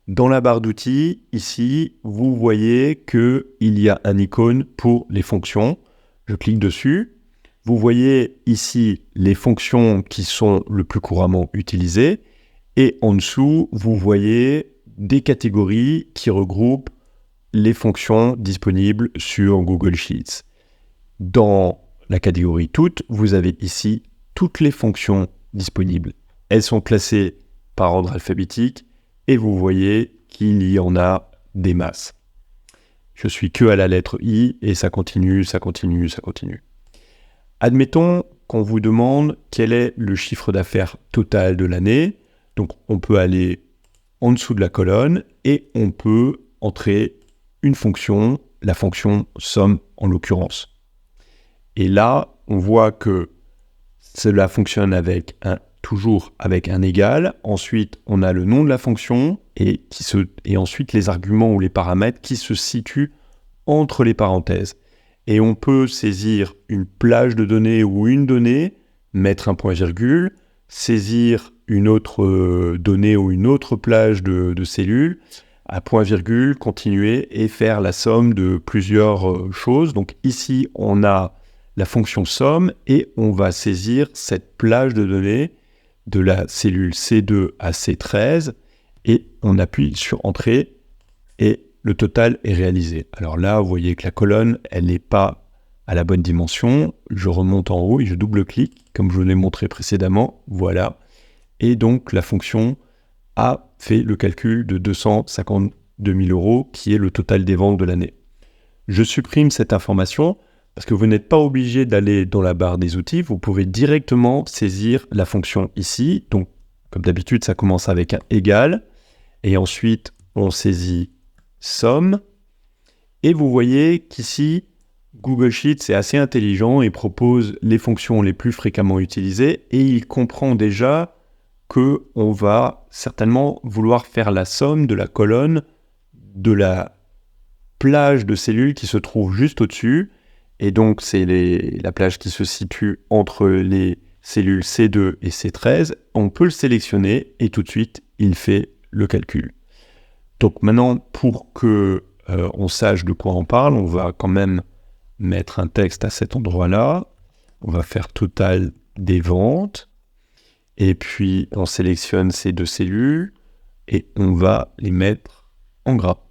Dans la barre d'outils, ici, vous voyez qu'il y a un icône pour les fonctions. Je clique dessus. Vous voyez ici les fonctions qui sont le plus couramment utilisées. Et en dessous, vous voyez des catégories qui regroupent les fonctions disponibles sur Google Sheets. Dans la catégorie toutes, vous avez ici toutes les fonctions disponibles. Elles sont classées par ordre alphabétique et vous voyez qu'il y en a des masses. Je suis que à la lettre I et ça continue, ça continue, ça continue. Admettons qu'on vous demande quel est le chiffre d'affaires total de l'année. Donc on peut aller en dessous de la colonne et on peut entrer une fonction, la fonction somme en l'occurrence. Et là, on voit que cela fonctionne toujours avec un égal. Ensuite, on a le nom de la fonction et ensuite les arguments ou les paramètres qui se situent entre les parenthèses. Et on peut saisir une plage de données ou une donnée, mettre un point-virgule, saisir une autre donnée ou une autre plage de cellules, à point-virgule, continuer et faire la somme de plusieurs choses. Donc ici, on a la fonction somme et on va saisir cette plage de données de la cellule C2 à C13 et on appuie sur Entrée et le total est réalisé. Alors là, vous voyez que la colonne, elle n'est pas à la bonne dimension. Je remonte en haut et je double-clique, comme je vous l'ai montré précédemment. Voilà. Et donc, la fonction a fait le calcul de 252 000 €, qui est le total des ventes de l'année. Je supprime cette information parce que vous n'êtes pas obligé d'aller dans la barre des outils. Vous pouvez directement saisir la fonction ici. Donc, comme d'habitude, ça commence avec un égal. Et ensuite, on saisit somme. Et vous voyez qu'ici, Google Sheets est assez intelligent et propose les fonctions les plus fréquemment utilisées. Et il comprend déjà qu'on va certainement vouloir faire la somme de la colonne de la plage de cellules qui se trouve juste au-dessus. Et donc, c'est la plage qui se situe entre les cellules C2 et C13. On peut le sélectionner et tout de suite, il fait le calcul. Donc maintenant, pour que on sache de quoi on parle, on va quand même mettre un texte à cet endroit-là. On va faire total des ventes. Et puis, on sélectionne ces deux cellules et on va les mettre en gras.